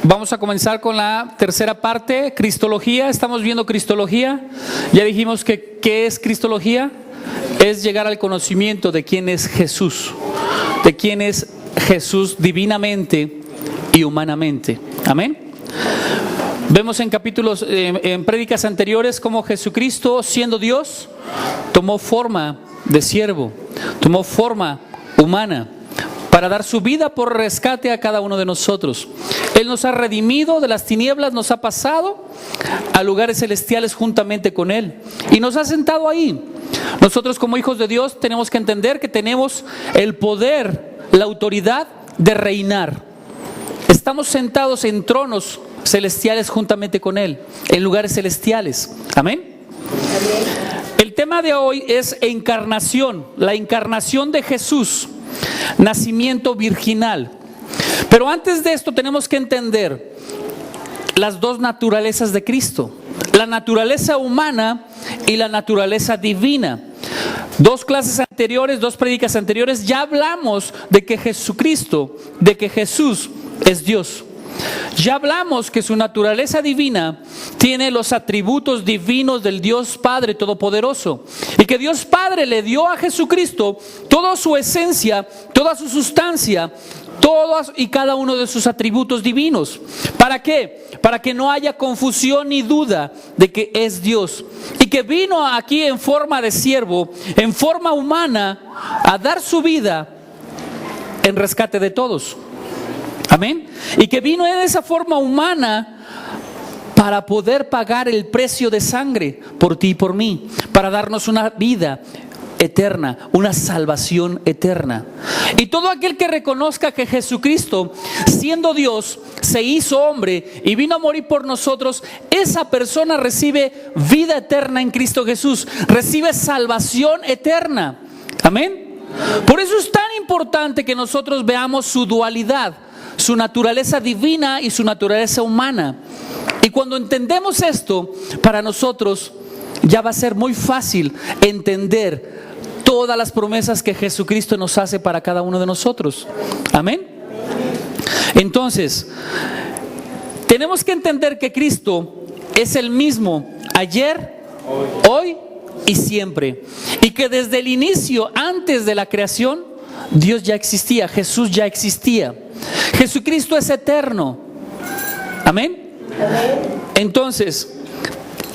Vamos a comenzar con la tercera parte, Cristología. Estamos viendo Cristología. Ya dijimos que ¿qué es Cristología? Es llegar al conocimiento de quién es Jesús, de quién es Jesús divinamente y humanamente. Amén. Vemos en capítulos, en prédicas anteriores, cómo Jesucristo, siendo Dios, tomó forma de siervo, tomó forma humana para dar su vida por rescate a cada uno de nosotros. Él nos ha redimido de las tinieblas, nos ha pasado a lugares celestiales juntamente con Él y nos ha sentado ahí. Nosotros como hijos de Dios tenemos que entender que tenemos el poder, la autoridad de reinar. Estamos sentados en tronos celestiales juntamente con Él, en lugares celestiales. Amén. El tema de hoy es encarnación, la encarnación de Jesús, nacimiento virginal. Pero antes de esto tenemos que entender las dos naturalezas de Cristo, la naturaleza humana y la naturaleza divina. Dos clases anteriores, dos prédicas anteriores, ya hablamos de que Jesucristo, de que Jesús es Dios. Ya hablamos que su naturaleza divina tiene los atributos divinos del Dios Padre Todopoderoso y que Dios Padre le dio a Jesucristo toda su esencia, toda su sustancia, todos y cada uno de sus atributos divinos. ¿Para qué? Para que no haya confusión ni duda de que es Dios y que vino aquí en forma de siervo, en forma humana, a dar su vida en rescate de todos. Amén. Y que vino en esa forma humana para poder pagar el precio de sangre por ti y por mí, para darnos una vida eterna, una salvación eterna. Y todo aquel que reconozca que Jesucristo, siendo Dios, se hizo hombre y vino a morir por nosotros, esa persona recibe vida eterna en Cristo Jesús, recibe salvación eterna. Amén. Por eso es tan importante que nosotros veamos su dualidad, su naturaleza divina y su naturaleza humana. Y cuando entendemos esto, para nosotros ya va a ser muy fácil entender todas las promesas que Jesucristo nos hace para cada uno de nosotros. Amén. Entonces, tenemos que entender que Cristo es el mismo ayer, hoy y siempre. Y que desde el inicio, antes de la creación, Dios ya existía, Jesús ya existía. Jesucristo es eterno. Amén. Entonces,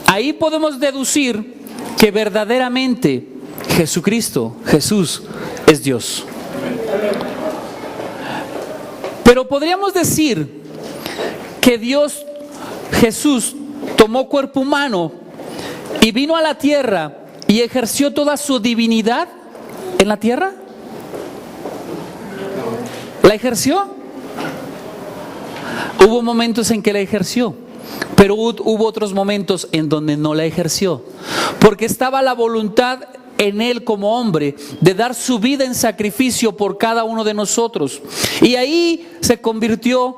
ahí podemos deducir que verdaderamente Jesucristo, Jesús, es Dios. Pero podríamos decir que Dios, Jesús, tomó cuerpo humano y vino a la tierra y ejerció toda su divinidad en la tierra. ¿La ejerció? Hubo momentos en que la ejerció, pero hubo otros momentos en donde no la ejerció, porque estaba la voluntad en Él como hombre de dar su vida en sacrificio por cada uno de nosotros. Y ahí se convirtió,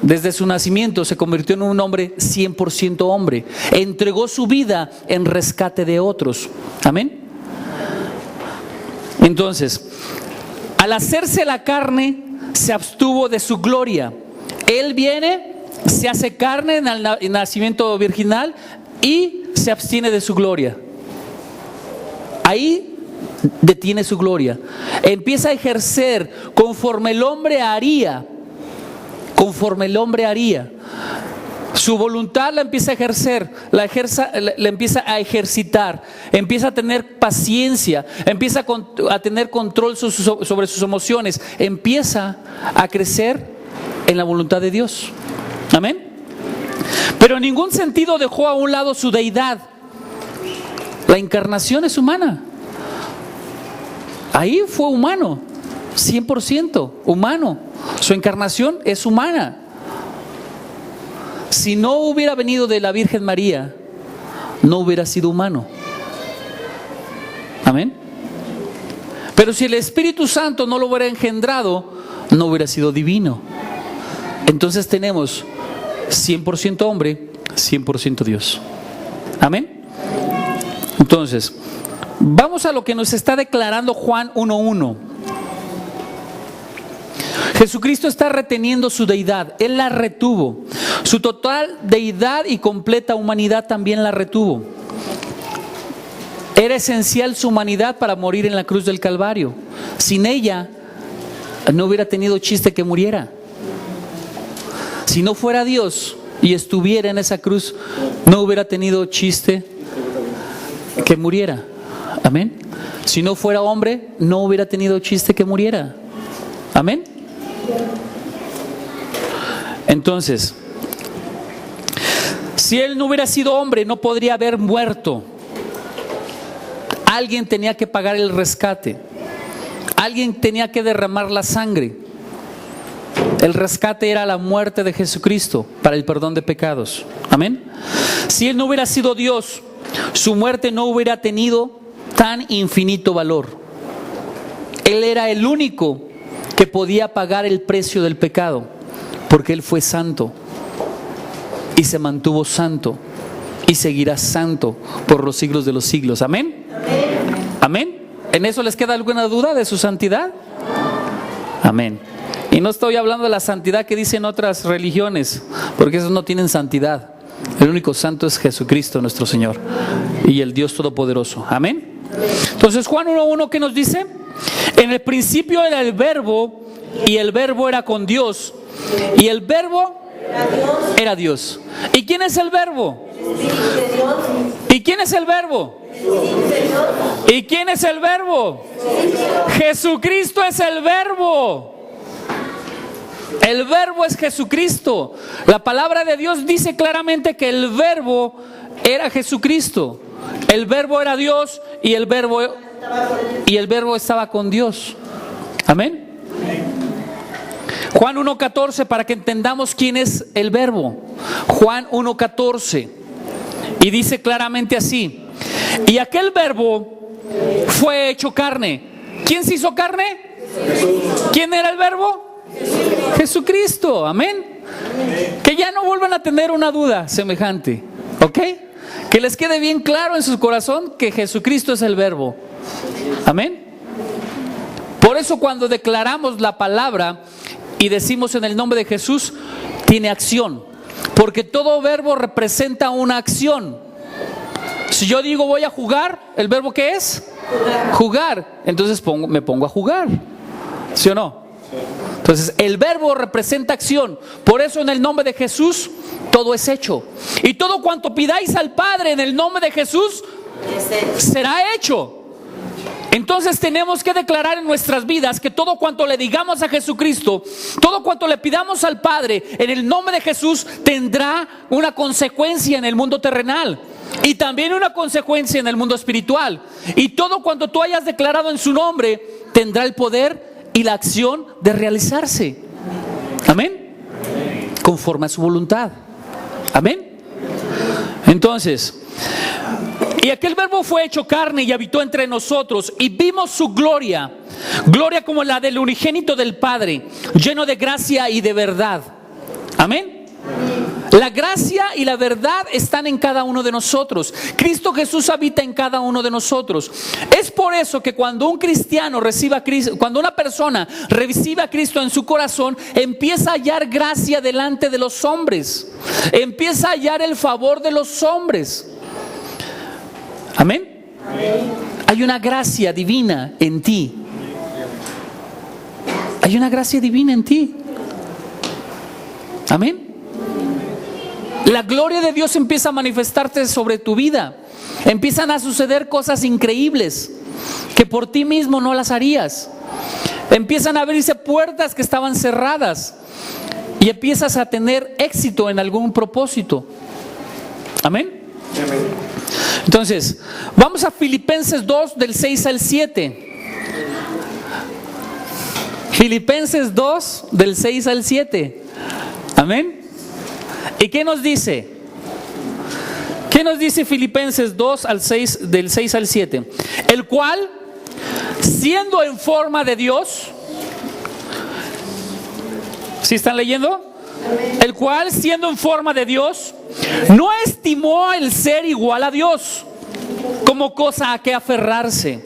desde su nacimiento se convirtió en un hombre 100% hombre. Entregó su vida en rescate de otros. Amén. Entonces, al hacerse la carne, se abstuvo de su gloria. Él viene, se hace carne en el nacimiento virginal y se abstiene de su gloria. Ahí detiene su gloria. Empieza a ejercer conforme el hombre haría. Conforme el hombre haría. Su voluntad la empieza a ejercer, la empieza a ejercitar, empieza a tener paciencia, empieza a tener control sobre sus emociones, empieza a crecer en la voluntad de Dios. Amén. Pero en ningún sentido dejó a un lado su deidad. La encarnación es humana. Ahí fue humano, 100% humano. Su encarnación es humana. Si no hubiera venido de la Virgen María, no hubiera sido humano. Amén. Pero si el Espíritu Santo no lo hubiera engendrado, no hubiera sido divino. Entonces tenemos 100% hombre, 100% Dios. Amén. Entonces, vamos a lo que nos está declarando Juan 1:1. Jesucristo está reteniendo su deidad, Él la retuvo. Su total deidad y completa humanidad también la retuvo. Era esencial su humanidad para morir en la cruz del Calvario. Sin ella, no hubiera tenido chiste que muriera. Si no fuera Dios y estuviera en esa cruz, no hubiera tenido chiste que muriera. Amén. Si no fuera hombre, no hubiera tenido chiste que muriera. Amén. Entonces, si Él no hubiera sido hombre, no podría haber muerto. Alguien tenía que pagar el rescate. Alguien tenía que derramar la sangre. El rescate era la muerte de Jesucristo para el perdón de pecados. Amén. Si Él no hubiera sido Dios, su muerte no hubiera tenido tan infinito valor. Él era el único que podía pagar el precio del pecado, porque Él fue santo y se mantuvo santo y seguirá santo por los siglos de los siglos. Amén. Amén. ¿En eso les queda alguna duda de su santidad? Amén. Y no estoy hablando de la santidad que dicen otras religiones, porque esos no tienen santidad. El único santo es Jesucristo nuestro Señor y el Dios Todopoderoso. Amén. Entonces Juan 1:1, ¿qué nos dice? En el principio era el Verbo, y el Verbo era con Dios, y el Verbo era Dios. ¿Y quién es el Verbo? ¿Y quién es el Verbo? ¿Y quién es el Verbo? Jesucristo es el Verbo. El Verbo es Jesucristo. La palabra de Dios dice claramente que el Verbo era Jesucristo. El Verbo era Dios y el Verbo estaba con Dios. Amén. Juan 1:14, para que entendamos quién es el Verbo. Juan 1:14, y dice claramente así: y aquel Verbo fue hecho carne. ¿Quién se hizo carne? ¿Quién era el Verbo? Jesucristo. Amén. Que ya no vuelvan a tener una duda semejante. ¿Ok? Que les quede bien claro en su corazón que Jesucristo es el Verbo. Amén. Por eso cuando declaramos la palabra y decimos en el nombre de Jesús, tiene acción. Porque todo verbo representa una acción. Si yo digo voy a jugar, ¿el verbo qué es? Jugar. Entonces me pongo a jugar. ¿Sí o no? Entonces el verbo representa acción. Por eso en el nombre de Jesús todo es hecho. Y todo cuanto pidáis al Padre en el nombre de Jesús será hecho. Entonces tenemos que declarar en nuestras vidas que todo cuanto le digamos a Jesucristo, todo cuanto le pidamos al Padre en el nombre de Jesús, tendrá una consecuencia en el mundo terrenal y también una consecuencia en el mundo espiritual. Y todo cuanto tú hayas declarado en su nombre tendrá el poder y la acción de realizarse. Amén. Conforme a su voluntad. Amén. Entonces, y aquel Verbo fue hecho carne y habitó entre nosotros, y vimos su gloria, gloria como la del unigénito del Padre, lleno de gracia y de verdad. Amén. La gracia y la verdad están en cada uno de nosotros. Cristo Jesús habita en cada uno de nosotros. Es por eso que cuando un cristiano reciba a Cristo, cuando una persona recibe a Cristo en su corazón, empieza a hallar gracia delante de los hombres, empieza a hallar el favor de los hombres. Amén. Hay una gracia divina en ti. Hay una gracia divina en ti. Amén. La gloria de Dios empieza a manifestarse sobre tu vida. Empiezan a suceder cosas increíbles que por ti mismo no las harías. Empiezan a abrirse puertas que estaban cerradas y empiezas a tener éxito en algún propósito. Amén. Entonces, vamos a Filipenses 2 del 6 al 7. Filipenses 2 del 6 al 7. Amén. ¿Y qué nos dice? ¿Qué nos dice Filipenses 2 al 6, del 6 al 7? El cual, siendo en forma de Dios, ¿sí están leyendo? El cual, siendo en forma de Dios, no estimó el ser igual a Dios como cosa a que aferrarse,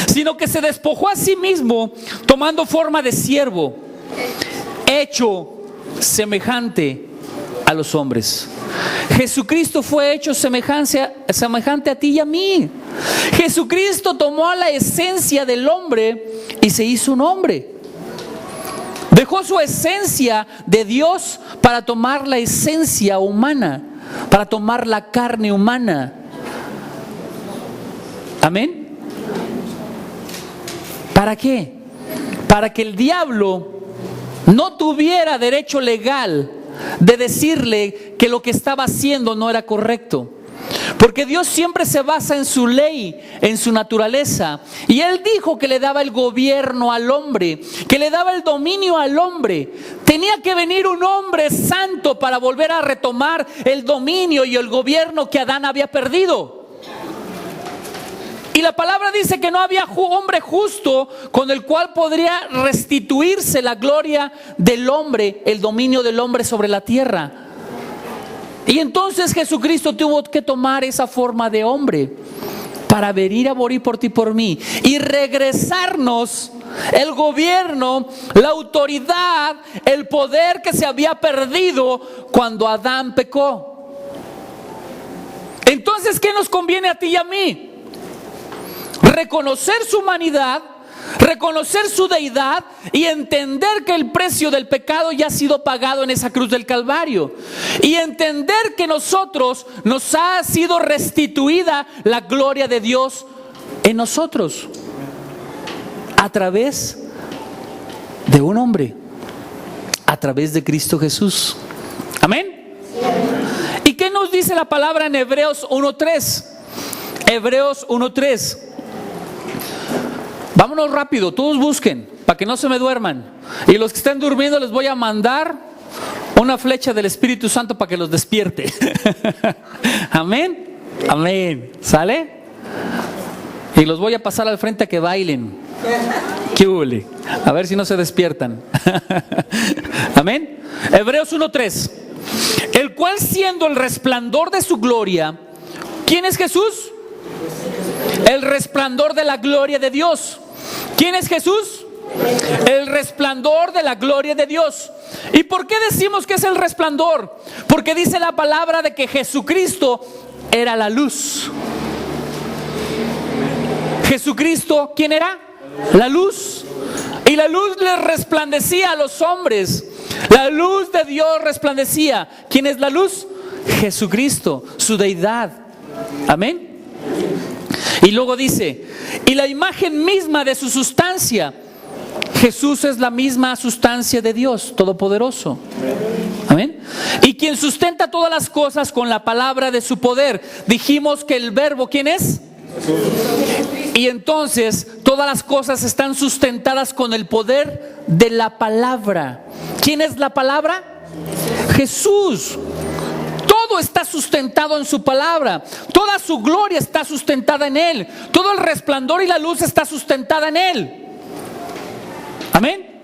sino que se despojó a sí mismo, tomando forma de siervo, hecho semejante a los hombres. Jesucristo fue hecho semejante a ti y a mí. Jesucristo tomó la esencia del hombre y se hizo un hombre. Dejó su esencia de Dios para tomar la esencia humana, para tomar la carne humana. Amén. ¿Para qué? Para que el diablo no tuviera derecho legal de decirle que lo que estaba haciendo no era correcto. Porque Dios siempre se basa en su ley, en su naturaleza. Y Él dijo que le daba el gobierno al hombre, que le daba el dominio al hombre. Tenía que venir un hombre santo para volver a retomar el dominio y el gobierno que Adán había perdido. Y la palabra dice que no había hombre justo con el cual podría restituirse la gloria del hombre, el dominio del hombre sobre la tierra. Y entonces Jesucristo tuvo que tomar esa forma de hombre para venir a morir por ti y por mí y regresarnos el gobierno, la autoridad, el poder que se había perdido cuando Adán pecó. Entonces, ¿qué nos conviene a ti y a mí? Reconocer su humanidad, reconocer su deidad y entender que el precio del pecado ya ha sido pagado en esa cruz del Calvario, y entender que nos ha sido restituida la gloria de Dios en nosotros a través de un hombre, a través de Cristo Jesús. Amén. ¿Y qué nos dice la palabra en Hebreos 1:3? Hebreos 1:3. Vámonos rápido, todos busquen, para que no se me duerman. Y los que estén durmiendo les voy a mandar una flecha del Espíritu Santo para que los despierte. Amén, amén. ¿Sale? Y los voy a pasar al frente a que bailen. ¿Qué huele? A ver si no se despiertan. Amén. Hebreos 1:3. El cual, siendo el resplandor de su gloria, ¿quién es Jesús? El resplandor de la gloria de Dios. ¿Quién es Jesús? El resplandor de la gloria de Dios. ¿Y por qué decimos que es el resplandor? Porque dice la palabra de que Jesucristo era la luz. Jesucristo, ¿quién era? La luz. Y la luz le resplandecía a los hombres. La luz de Dios resplandecía. ¿Quién es la luz? Jesucristo, su deidad. Amén. Y luego dice, y la imagen misma de su sustancia. Jesús es la misma sustancia de Dios Todopoderoso. Amén. Y quien sustenta todas las cosas con la palabra de su poder. Dijimos que el verbo, ¿quién es? Y entonces todas las cosas están sustentadas con el poder de la palabra. ¿Quién es la palabra? Jesús. Todo está sustentado en su palabra. Toda su gloria está sustentada en Él. Todo el resplandor y la luz está sustentada en Él. Amén.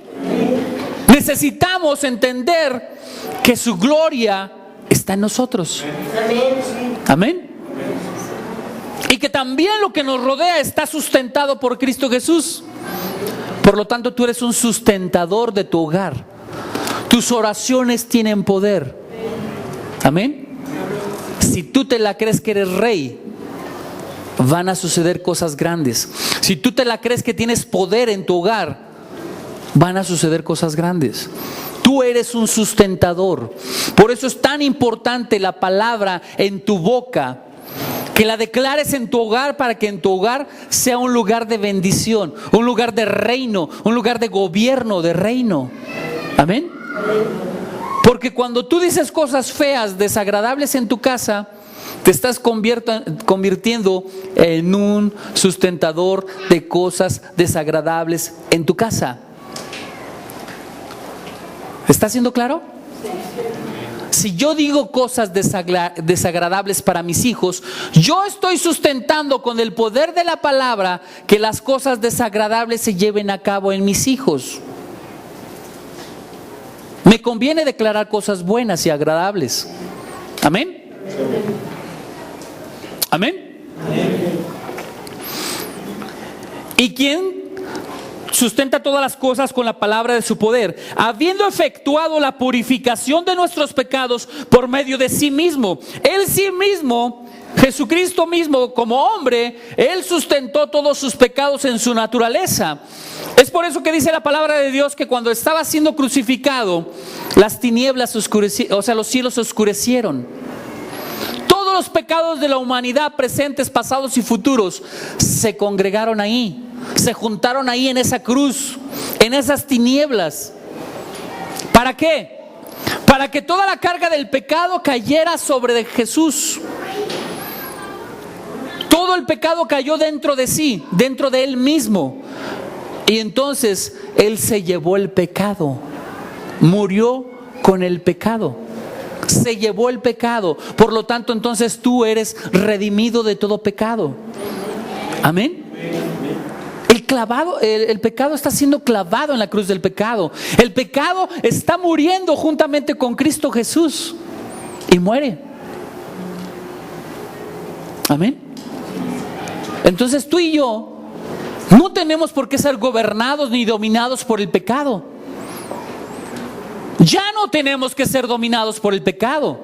Necesitamos entender que su gloria está en nosotros. Amén. Y que también lo que nos rodea está sustentado por Cristo Jesús. Por lo tanto, tú eres un sustentador de tu hogar. Tus oraciones tienen poder. Amén. Si tú te la crees que eres rey, van a suceder cosas grandes. Si tú te la crees que tienes poder en tu hogar, van a suceder cosas grandes. Tú eres un sustentador. Por eso es tan importante la palabra en tu boca, que la declares en tu hogar, para que en tu hogar sea un lugar de bendición, un lugar de reino, un lugar de gobierno, de reino. Amén. Porque cuando tú dices cosas feas, desagradables en tu casa, te estás convirtiendo en un sustentador de cosas desagradables en tu casa. ¿Está siendo claro? Si yo digo cosas desagradables para mis hijos, yo estoy sustentando con el poder de la palabra que las cosas desagradables se lleven a cabo en mis hijos. Me conviene declarar cosas buenas y agradables. Amén. Amén. ¿Y quién sustenta todas las cosas con la palabra de su poder, habiendo efectuado la purificación de nuestros pecados por medio de sí mismo. Él sí mismo, Jesucristo mismo, como hombre, Él sustentó todos sus pecados en su naturaleza. Es por eso que dice la palabra de Dios que cuando estaba siendo crucificado, las tinieblas oscurecieron, o sea, los cielos se oscurecieron. Todos los pecados de la humanidad, presentes, pasados y futuros, se congregaron ahí, se juntaron ahí en esa cruz, en esas tinieblas. ¿Para qué? Para que toda la carga del pecado cayera sobre Jesús. Todo el pecado cayó dentro de sí, dentro de Él mismo. Y entonces Él se llevó el pecado, murió con el pecado, se llevó el pecado. Por lo tanto, entonces tú eres redimido de todo pecado. Amén. El pecado está siendo clavado en la cruz del pecado. El pecado está muriendo juntamente con Cristo Jesús y muere. Amén. Entonces tú y yo no tenemos por qué ser gobernados ni dominados por el pecado. Ya no tenemos que ser dominados por el pecado.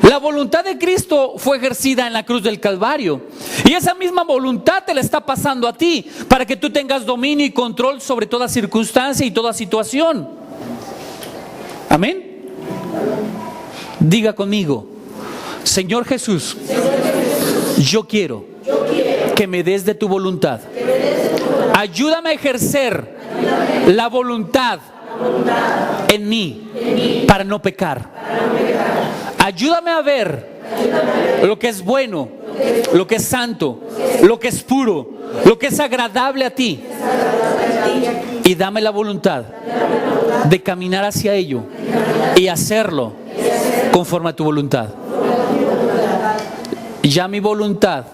La voluntad de Cristo fue ejercida en la cruz del Calvario. Y esa misma voluntad te la está pasando a ti, para que tú tengas dominio y control sobre toda circunstancia y toda situación. Amén. Diga conmigo: Señor Jesús, yo quiero que me des de tu voluntad. Ayúdame a ejercer la voluntad en mí para no pecar. Ayúdame a ver lo que es bueno, lo que es santo, lo que es puro, lo que es agradable a ti. Y dame la voluntad de caminar hacia ello y hacerlo conforme a tu voluntad. Ya mi voluntad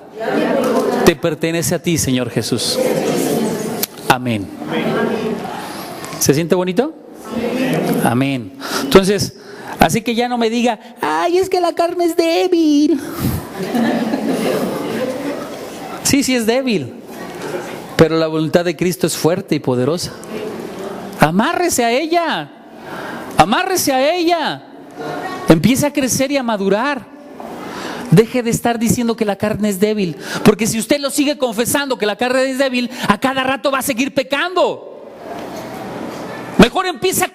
te pertenece a ti, Señor Jesús. Amén. ¿Se siente bonito? Amén. Entonces, así que ya no me diga: ay, es que la carne es débil. Sí es débil, pero la voluntad de Cristo es fuerte y poderosa. Amárrese a ella. Amárrese a ella. Empiece a crecer y a madurar. Deje de estar diciendo que la carne es débil, porque si usted lo sigue confesando que la carne es débil, a cada rato va a seguir pecando. Mejor empiece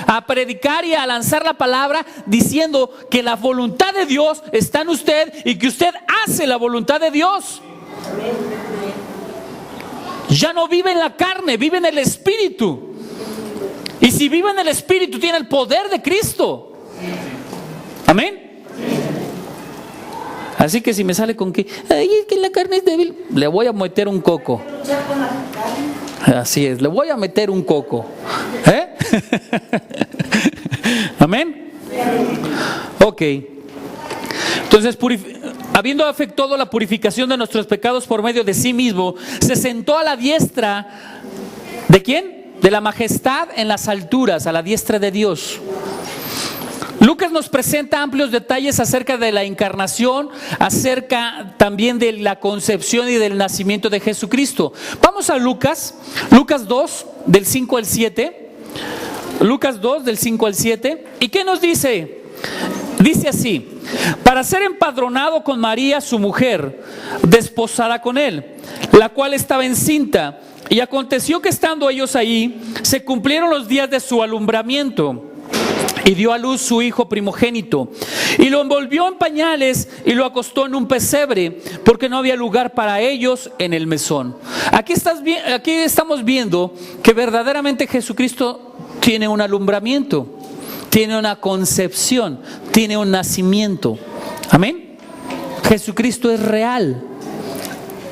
a predicar y a lanzar la palabra diciendo que la voluntad de Dios está en usted y que usted hace la voluntad de Dios. Ya no vive en la carne, vive en el Espíritu. Y si vive en el Espíritu, tiene el poder de Cristo. Amén. Así que si me sale con que: ay, es que la carne es débil, le voy a meter un coco. Así es, le voy a meter un coco. Amén. Ok. Entonces, habiendo efectuado la purificación de nuestros pecados por medio de sí mismo, se sentó a la diestra ¿de quién? De la majestad en las alturas, a la diestra de Dios. Lucas nos presenta amplios detalles acerca de la encarnación, acerca también de la concepción y del nacimiento de Jesucristo. Vamos a Lucas 2, del 5 al 7. Lucas 2, del 5 al 7. ¿Y qué nos dice? Dice así: para ser empadronado con María, su mujer, desposada con él, la cual estaba encinta. Y aconteció que estando ellos ahí, se cumplieron los días de su alumbramiento. Y dio a luz su hijo primogénito, y lo envolvió en pañales y lo acostó en un pesebre, porque no había lugar para ellos en el mesón. Aquí estamos viendo que verdaderamente Jesucristo tiene un alumbramiento, tiene una concepción, tiene un nacimiento. Amén. Jesucristo es real,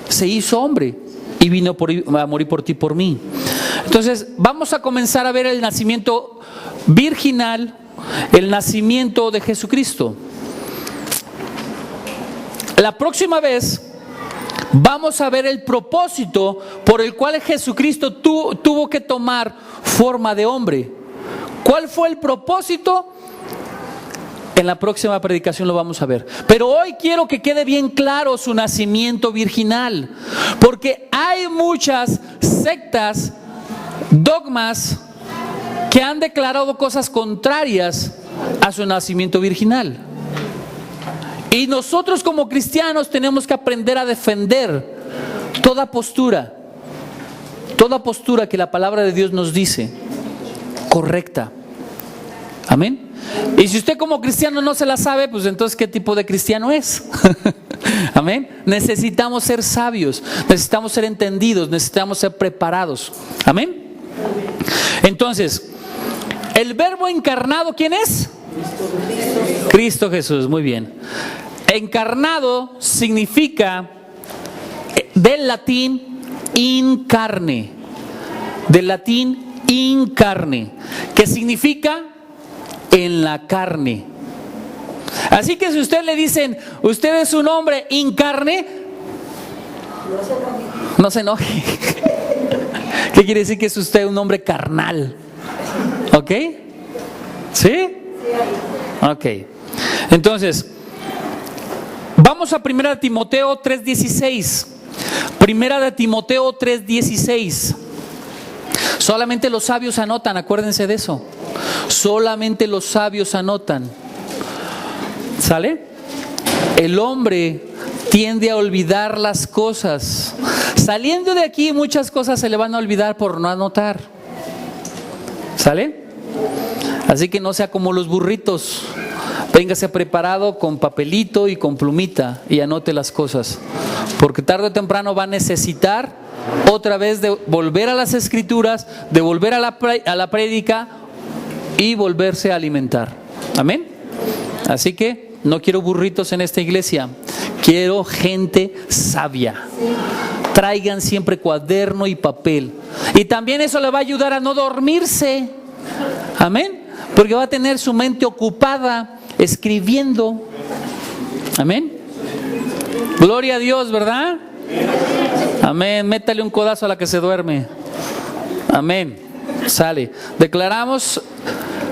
se hizo hombre y vino a morir por ti y por mí. Entonces vamos a comenzar a ver el nacimiento virginal, el nacimiento de Jesucristo. La próxima vez vamos a ver el propósito por el cual Jesucristo tuvo que tomar forma de hombre. ¿Cuál fue el propósito? En la próxima predicación lo vamos a ver. Pero hoy quiero que quede bien claro su nacimiento virginal, porque hay muchas sectas, dogmas, que han declarado cosas contrarias a su nacimiento virginal. Y nosotros como cristianos tenemos que aprender a defender toda postura que la palabra de Dios nos dice correcta. Amén. Y si usted como cristiano no se la sabe, pues entonces ¿qué tipo de cristiano es? Amén. Necesitamos ser sabios, necesitamos ser entendidos, necesitamos ser preparados. Amén. Entonces, el verbo encarnado, ¿quién es? Cristo Jesús, muy bien. Encarnado significa del latín in carne, del latín in carne, que significa en la carne. Así que si usted le dicen, usted es un hombre in carne, no se enoje. ¿Qué quiere decir? Que es usted un hombre carnal. ¿Ok? ¿Sí? Ok. Entonces, vamos a 1 Timoteo 3:16. 1 Timoteo 3:16. Solamente los sabios anotan, acuérdense de eso. Solamente los sabios anotan. ¿Sale? El hombre tiende a olvidar las cosas. Saliendo de aquí, muchas cosas se le van a olvidar por no anotar. ¿Sale? Así que no sea como los burritos. Véngase preparado con papelito y con plumita y anote las cosas. Porque tarde o temprano va a necesitar otra vez de volver a las escrituras, de volver a la prédica y volverse a alimentar. Amén. Así que no quiero burritos en esta iglesia, quiero gente sabia. Traigan siempre cuaderno y papel. Y también eso le va a ayudar a no dormirse. Amén. Porque va a tener su mente ocupada escribiendo. Amén. Gloria a Dios, ¿verdad? Amén. Métale un codazo a la que se duerme. Amén. Sale. Declaramos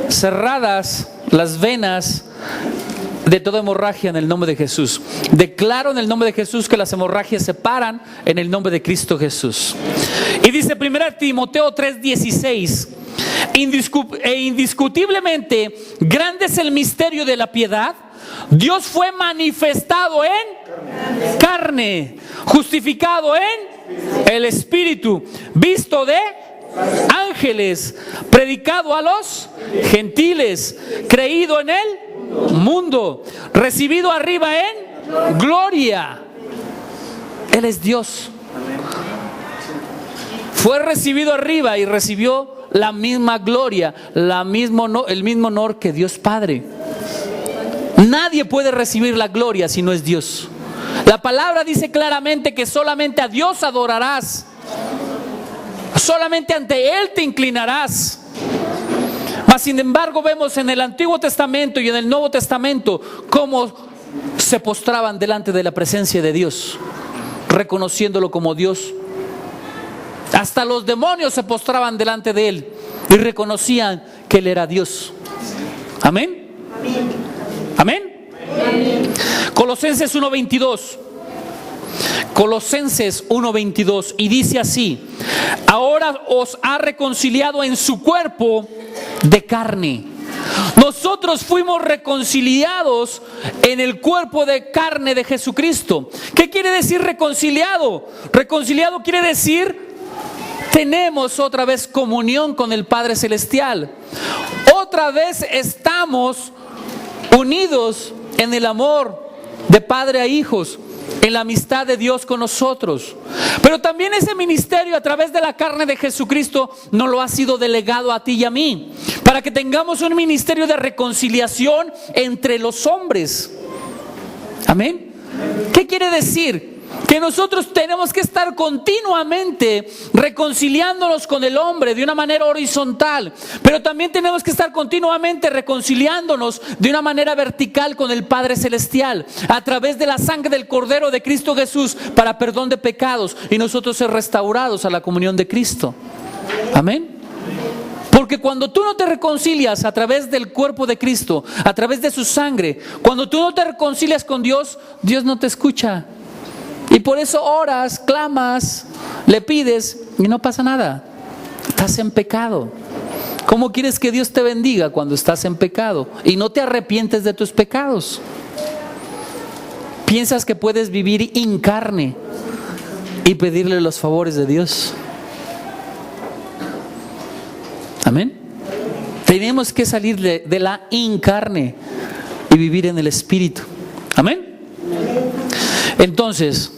cerradas las venas de toda hemorragia en el nombre de Jesús. Declaro en el nombre de Jesús que las hemorragias se paran en el nombre de Cristo Jesús. Y dice 1 Timoteo 3:16: indiscutiblemente grande es el misterio de la piedad. Dios fue manifestado en carne, justificado en el Espíritu, visto de ángeles, predicado a los gentiles, creído en el mundo, recibido arriba en gloria. Él es Dios. Fue recibido arriba y recibió la misma gloria, el mismo honor que Dios Padre. Nadie puede recibir la gloria si no es Dios. La palabra dice claramente que solamente a Dios adorarás, solamente ante Él te inclinarás. Mas sin embargo vemos en el Antiguo Testamento y en el Nuevo Testamento cómo se postraban delante de la presencia de Dios, reconociéndolo como Dios. Hasta los demonios se postraban delante de Él y reconocían que Él era Dios. Amén. Amén. Amén. Colosenses 1:22. Colosenses 1:22, y dice así: ahora os ha reconciliado en su cuerpo de carne. Nosotros fuimos reconciliados en el cuerpo de carne de Jesucristo. ¿Qué quiere decir reconciliado? Reconciliado quiere decir tenemos otra vez comunión con el Padre Celestial. Otra vez estamos unidos en el amor de padre a hijos, en la amistad de Dios con nosotros. Pero también ese ministerio a través de la carne de Jesucristo nos lo ha sido delegado a ti y a mí, para que tengamos un ministerio de reconciliación entre los hombres. Amén. ¿Qué quiere decir? Que nosotros tenemos que estar continuamente reconciliándonos con el hombre de una manera horizontal, pero también tenemos que estar continuamente reconciliándonos de una manera vertical con el Padre Celestial, a través de la sangre del Cordero de Cristo Jesús para perdón de pecados y nosotros ser restaurados a la comunión de Cristo. Amén. Porque cuando tú no te reconcilias a través del cuerpo de Cristo, a través de su sangre, cuando tú no te reconcilias con Dios, Dios no te escucha. Y por eso oras, clamas, le pides y no pasa nada. Estás en pecado. ¿Cómo quieres que Dios te bendiga cuando estás en pecado y no te arrepientes de tus pecados? ¿Piensas que puedes vivir en carne y pedirle los favores de Dios? Amén. Tenemos que salir de la incarne y vivir en el Espíritu. Amén. Entonces,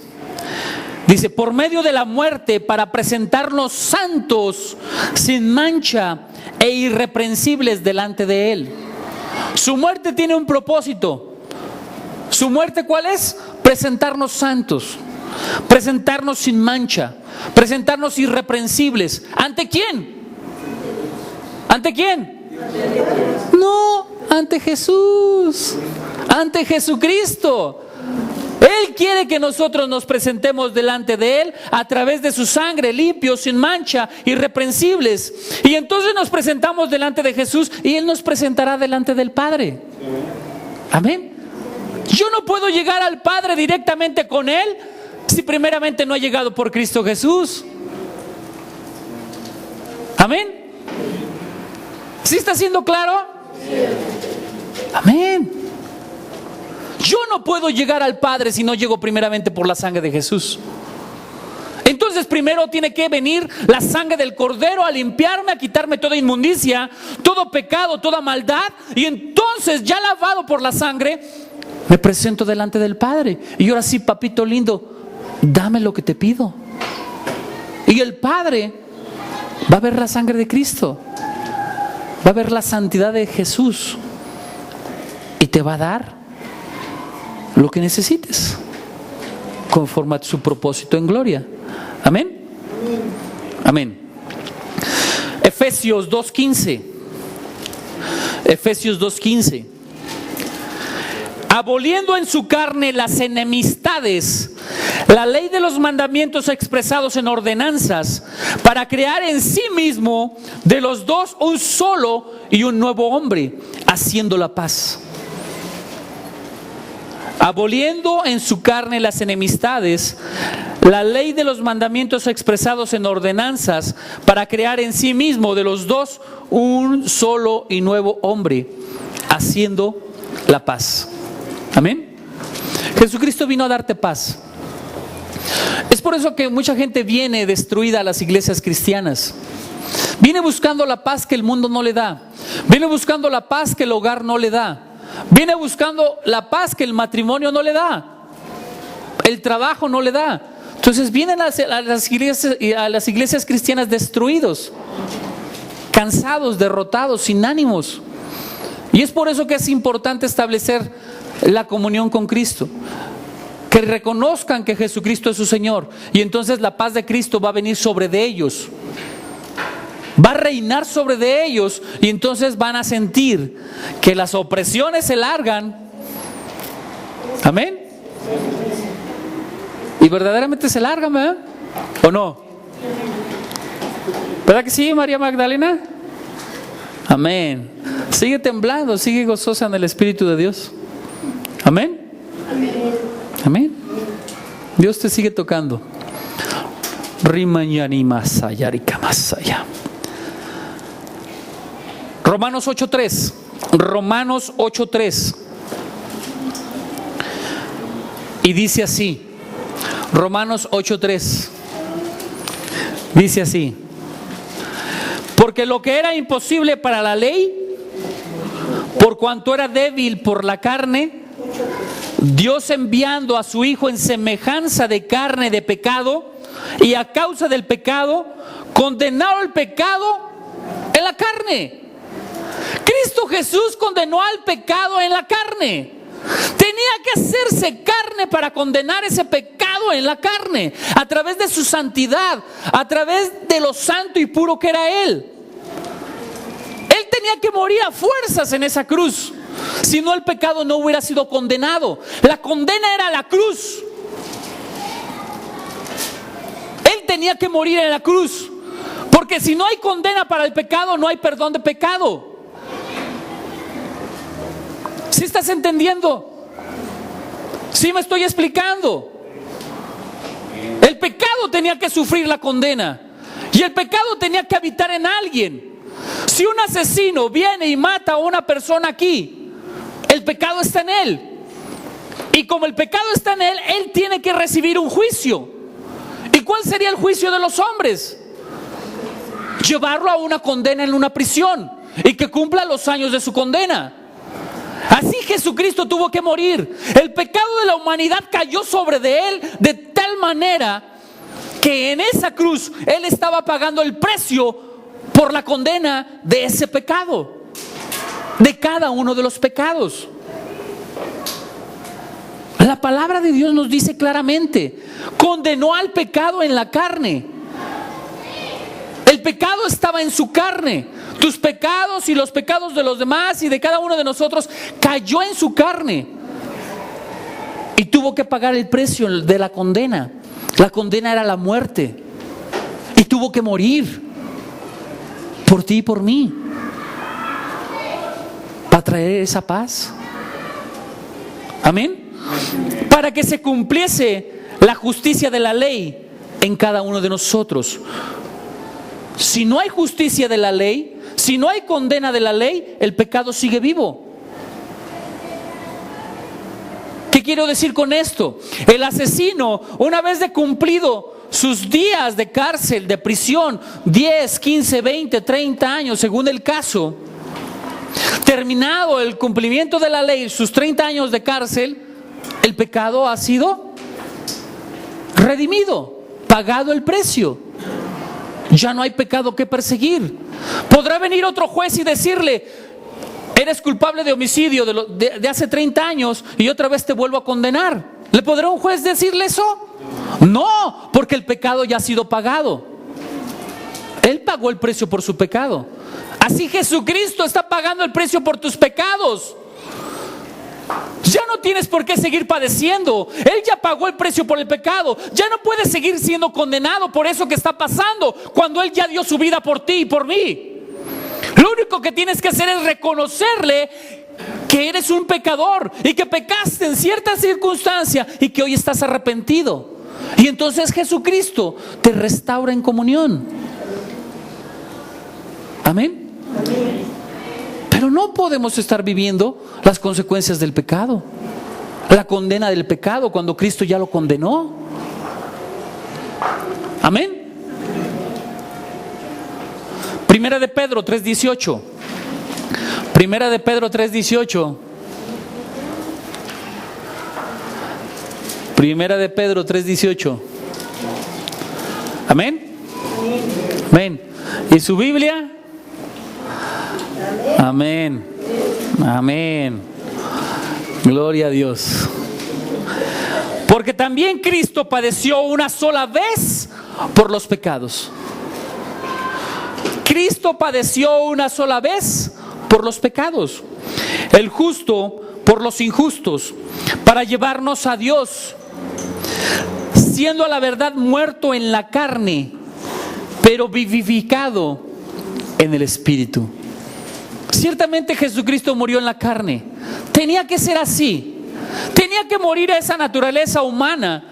dice, por medio de la muerte, para presentarnos santos, sin mancha e irreprensibles delante de Él. Su muerte tiene un propósito. ¿Su muerte cuál es? Presentarnos santos, presentarnos sin mancha, presentarnos irreprensibles. ¿Ante quién? ¿Ante quién? No, ante Jesús, ante Jesucristo. Él quiere que nosotros nos presentemos delante de Él a través de su sangre, limpios, sin mancha, irreprensibles. Y entonces nos presentamos delante de Jesús y Él nos presentará delante del Padre. Amén. Yo no puedo llegar al Padre directamente con Él si primeramente no he llegado por Cristo Jesús. Amén. ¿Sí está siendo claro? Amén. Yo no puedo llegar al Padre si no llego primeramente por la sangre de Jesús. Entonces primero tiene que venir la sangre del Cordero a limpiarme, a quitarme toda inmundicia, todo pecado, toda maldad. Y entonces, ya lavado por la sangre, me presento delante del Padre. Y ahora sí, papito lindo, dame lo que te pido. Y el Padre va a ver la sangre de Cristo, va a ver la santidad de Jesús y te va a dar lo que necesites conforme a su propósito en gloria. Amén. Amén. Efesios 2:15. Efesios 2:15. Aboliendo en su carne las enemistades, la ley de los mandamientos expresados en ordenanzas, para crear en sí mismo de los dos un solo y un nuevo hombre, haciendo la paz. Aboliendo en su carne las enemistades, la ley de los mandamientos expresados en ordenanzas, para crear en sí mismo de los dos un solo y nuevo hombre, haciendo la paz. Amén. Jesucristo vino a darte paz. Es por eso que mucha gente viene destruida a las iglesias cristianas. Viene buscando la paz que el mundo no le da. Viene buscando la paz que el hogar no le da. Viene buscando la paz que el matrimonio no le da, el trabajo no le da. Entonces vienen a las iglesias cristianas destruidos, cansados, derrotados, sin ánimos. Y es por eso que es importante establecer la comunión con Cristo, que reconozcan que Jesucristo es su Señor. Y entonces la paz de Cristo va a venir sobre de ellos, va a reinar sobre de ellos, y entonces van a sentir que las opresiones se largan. Amén. Y verdaderamente se largan, ¿verdad? ¿O no? ¿Verdad que sí, María Magdalena? Amén. Sigue temblando, sigue gozosa en el Espíritu de Dios. Amén. Amén. Dios te sigue tocando. Rimañani masaya, rikamasaya. Romanos 8:3. Romanos 8:3. Y dice así. Romanos 8:3. Dice así: porque lo que era imposible para la ley, por cuanto era débil por la carne, Dios, enviando a su Hijo en semejanza de carne de pecado, y a causa del pecado, condenó el pecado en la carne. Cristo Jesús condenó al pecado en la carne. Tenía que hacerse carne para condenar ese pecado en la carne, a través de su santidad, a través de lo santo y puro que era Él. Él tenía que morir a fuerzas en esa cruz, si no el pecado no hubiera sido condenado. La condena era la cruz. Él tenía que morir en la cruz Porque si no hay condena para el pecado, no hay perdón de pecado. ¿Sí estás entendiendo? ¿Sí me estoy explicando? El pecado tenía que sufrir la condena. Y el pecado tenía que habitar en alguien. Si un asesino viene y mata a una persona aquí, el pecado está en él. Y como el pecado está en él, él tiene que recibir un juicio. ¿Y cuál sería el juicio de los hombres? Llevarlo a una condena en una prisión y que cumpla los años de su condena. Así Jesucristo tuvo que morir. El pecado de la humanidad cayó sobre de él de tal manera que en esa cruz él estaba pagando el precio por la condena de ese pecado, de cada uno de los pecados. La palabra de Dios nos dice claramente: condenó al pecado en la carne. El pecado estaba en su carne. Tus pecados y los pecados de los demás y de cada uno de nosotros cayó en su carne. Y tuvo que pagar el precio de la condena. La condena era la muerte. Y tuvo que morir por ti y por mí, para traer esa paz. Amén. Para que se cumpliese la justicia de la ley en cada uno de nosotros. Si no hay justicia de la ley, si no hay condena de la ley, el pecado sigue vivo. ¿Qué quiero decir con esto? El asesino, una vez de cumplido sus días de cárcel, de prisión, 10, 15, 20, 30 años, según el caso, terminado el cumplimiento de la ley, sus 30 años de cárcel, el pecado ha sido redimido, pagado el precio. Ya no hay pecado que perseguir. Podrá venir otro juez y decirle: eres culpable de homicidio de hace 30 años y otra vez te vuelvo a condenar. ¿Le podrá un juez decirle eso? No, porque el pecado ya ha sido pagado. Él pagó el precio por su pecado. Así Jesucristo está pagando el precio por tus pecados. Ya no tienes por qué seguir padeciendo. Él ya pagó el precio por el pecado. Ya no puedes seguir siendo condenado por eso que está pasando, cuando Él ya dio su vida por ti y por mí. Lo único que tienes que hacer es reconocerle que eres un pecador y que pecaste en cierta circunstancia y que hoy estás arrepentido. Y entonces Jesucristo te restaura en comunión. Amén. Amén. Pero no podemos estar viviendo las consecuencias del pecado, la condena del pecado, cuando Cristo ya lo condenó. Amén. Primera de Pedro 3:18. Primera de Pedro 3:18. Primera de Pedro 3:18. Amén. Amén. ¿Y su Biblia? Amén. Amén. Gloria a Dios. Porque también Cristo padeció una sola vez por los pecados. Cristo padeció una sola vez por los pecados. El justo por los injustos, para llevarnos a Dios, siendo a la verdad muerto en la carne, pero vivificado en el Espíritu. Ciertamente Jesucristo murió en la carne. Tenía que ser así. Tenía que morir a esa naturaleza humana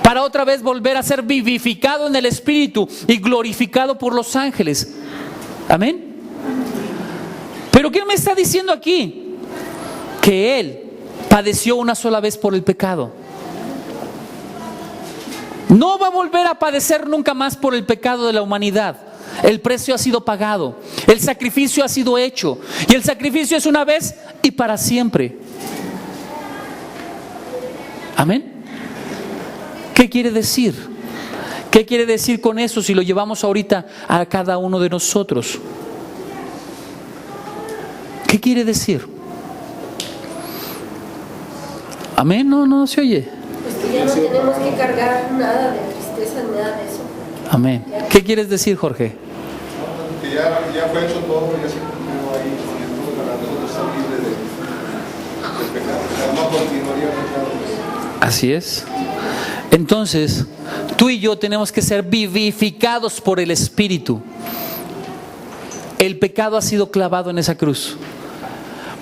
para otra vez volver a ser vivificado en el Espíritu y glorificado por los ángeles. Amén. Pero ¿qué me está diciendo aquí? Que Él padeció una sola vez por el pecado. No va a volver a padecer nunca más por el pecado de la humanidad. El precio ha sido pagado, el sacrificio ha sido hecho, y el sacrificio es una vez y para siempre. Amén. ¿Qué quiere decir? ¿Qué quiere decir con eso si lo llevamos ahorita a cada uno de nosotros? ¿Qué quiere decir? Amén. No se oye. Pues que ya no tenemos que cargar nada de tristeza, nada de eso. Amén. ¿Qué quieres decir, Jorge? Que ya fue hecho todo, ya se cumplió ahí con esto, para nosotros estar libres del pecado. No continuaría el pecado. Así es. Entonces, tú y yo tenemos que ser vivificados por el Espíritu. el pecado ha sido clavado en esa cruz.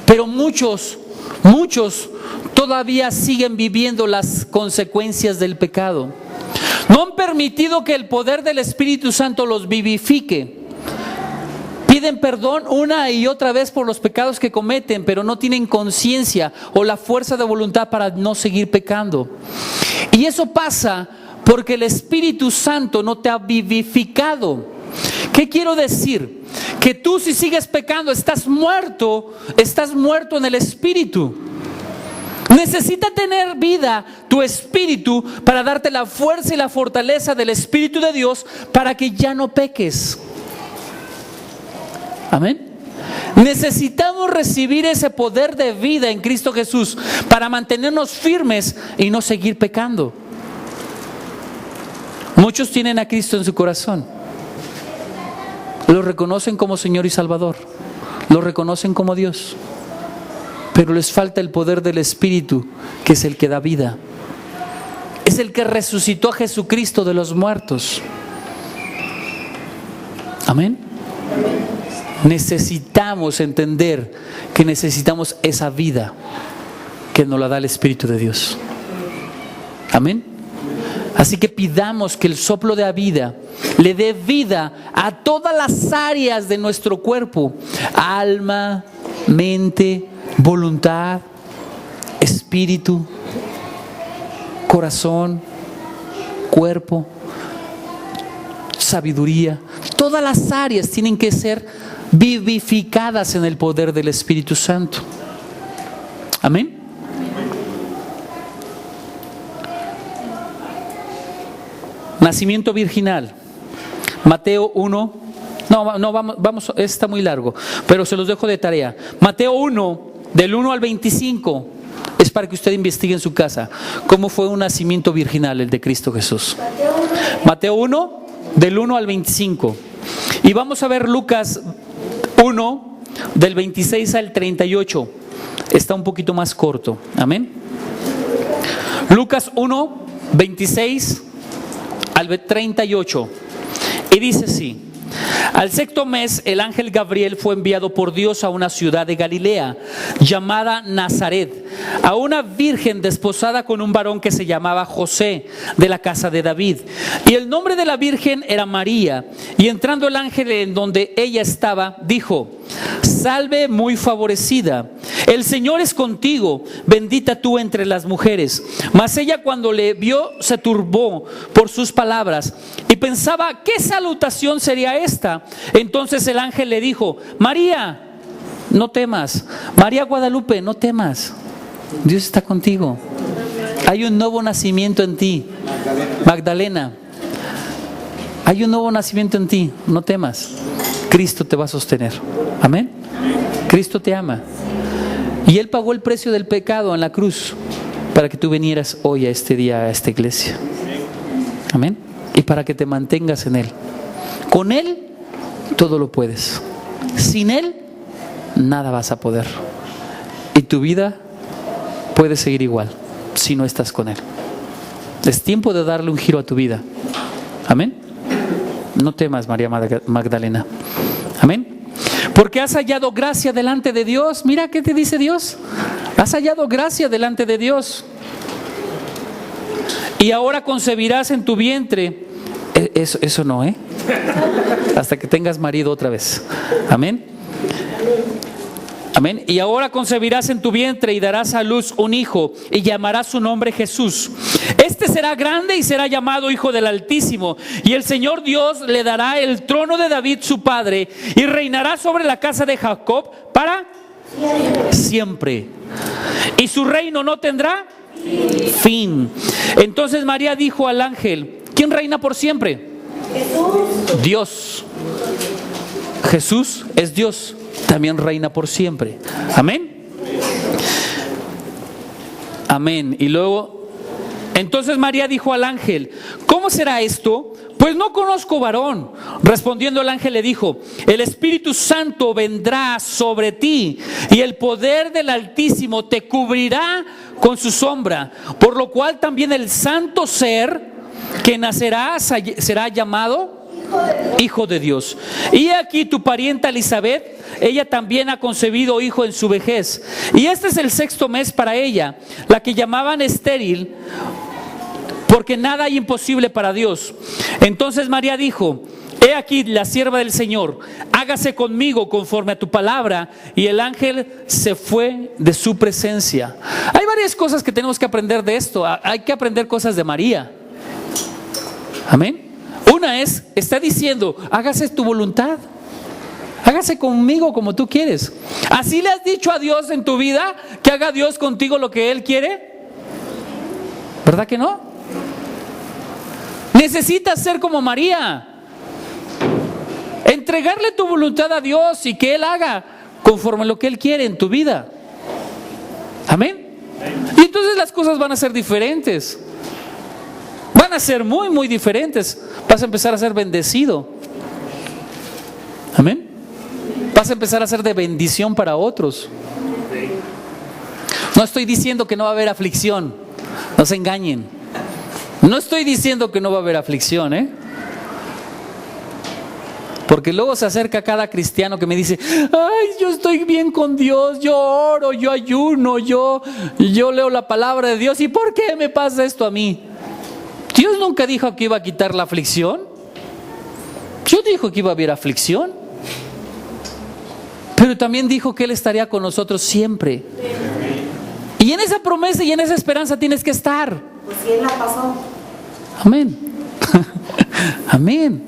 Pero muchos todavía siguen viviendo las consecuencias del pecado. No han permitido que el poder del Espíritu Santo los vivifique. Piden perdón una y otra vez por los pecados que cometen, pero no tienen conciencia o la fuerza de voluntad para no seguir pecando. Y eso pasa porque el Espíritu Santo no te ha vivificado. ¿Qué quiero decir? Que tú, si sigues pecando, estás muerto en el Espíritu. Necesita tener vida tu espíritu para darte la fuerza y la fortaleza del Espíritu de Dios para que ya no peques. Amén. Necesitamos recibir ese poder de vida en Cristo Jesús para mantenernos firmes y no seguir pecando. Muchos tienen a Cristo en su corazón. Lo reconocen como Señor y Salvador. Lo reconocen como Dios. Pero les falta el poder del Espíritu, que es el que da vida. Es el que resucitó a Jesucristo de los muertos. Amén. Necesitamos entender que necesitamos esa vida que nos la da el Espíritu de Dios. Amén. Así que pidamos que el soplo de la vida le dé vida a todas las áreas de nuestro cuerpo: alma, mente, voluntad, espíritu, corazón, cuerpo, sabiduría. Todas las áreas tienen que ser vivificadas en el poder del Espíritu Santo. Amén. Nacimiento virginal. Mateo 1. No, vamos, está muy largo, pero se los dejo de tarea. Mateo 1, del 1 al 25, es para que usted investigue en su casa cómo fue un nacimiento virginal el de Cristo Jesús. Mateo 1, del 1 al 25. Y vamos a ver Lucas 1, del 26 al 38. Está un poquito más corto. Amén. Lucas 1, 26 al 38. Y dice así: al sexto mes, el ángel Gabriel fue enviado por Dios a una ciudad de Galilea llamada Nazaret, a una virgen desposada con un varón que se llamaba José, de la casa de David. Y el nombre de la virgen era María. Y entrando el ángel en donde ella estaba, dijo: salve, muy favorecida, el Señor es contigo, bendita tú entre las mujeres. Mas ella, cuando le vio, se turbó por sus palabras y pensaba: ¿qué salutación sería esta? Entonces el ángel le dijo: María, no temas. María Guadalupe, no temas. Dios está contigo. Hay un nuevo nacimiento en ti. Magdalena, hay un nuevo nacimiento en ti. No temas. Cristo te va a sostener. Amén. Cristo te ama. Y Él pagó el precio del pecado en la cruz para que tú vinieras hoy a este día, a esta iglesia. Amén. Y para que te mantengas en Él. Con Él todo lo puedes. Sin Él nada vas a poder. Y tu vida puede seguir igual si no estás con Él. Es tiempo de darle un giro a tu vida. Amén. No temas, María Magdalena. Amén. Porque has hallado gracia delante de Dios. Mira qué te dice Dios. Has hallado gracia delante de Dios. Y ahora concebirás en tu vientre. Eso no, hasta que tengas marido otra vez. Amén. Amén. Y ahora concebirás en tu vientre y darás a luz un hijo y llamarás su nombre Jesús. Este será grande y será llamado Hijo del Altísimo. Y el Señor Dios le dará el trono de David su padre y reinará sobre la casa de Jacob para siempre. Y su reino no tendrá fin. Entonces María dijo al ángel: ¿quién reina por siempre? Jesús. Dios. Jesús es Dios. También reina por siempre. Amén. Amén. Y luego, entonces María dijo al ángel: ¿cómo será esto? Pues no conozco varón. Respondiendo el ángel le dijo: el Espíritu Santo vendrá sobre ti y el poder del Altísimo te cubrirá con su sombra, por lo cual también el santo ser que nacerá será llamado Hijo de Dios. Y aquí tu parienta Elizabeth, ella también ha concebido hijo en su vejez. Y este es el 6º mes para ella, la que llamaban estéril, porque nada hay imposible para Dios. Entonces María dijo: he aquí la sierva del Señor, hágase conmigo conforme a tu palabra. Y el ángel se fue de su presencia. Hay varias cosas que tenemos que aprender de esto. Hay que aprender cosas de María. Amén. Una es, está diciendo: hágase tu voluntad, hágase conmigo como tú quieres. ¿Así le has dicho a Dios en tu vida que haga Dios contigo lo que Él quiere? ¿Verdad que no? Necesitas ser como María, entregarle tu voluntad a Dios y que Él haga conforme a lo que Él quiere en tu vida. Amén. Y entonces las cosas van a ser diferentes. Van a ser muy, muy diferentes. Vas a empezar a ser bendecido. Amén. Vas a empezar a ser de bendición para otros. No estoy diciendo que no va a haber aflicción. No se engañen. No estoy diciendo que no va a haber aflicción, Porque luego se acerca cada cristiano que me dice: ay, yo estoy bien con Dios, yo oro, yo ayuno, yo leo la palabra de Dios. ¿Y por qué me pasa esto a mí? Dios nunca dijo que iba a quitar la aflicción. Dios dijo que iba a haber aflicción, pero también dijo que Él estaría con nosotros siempre. Y en esa promesa y en esa esperanza tienes que estar. Pues si Él la pasó. Amén. Amén.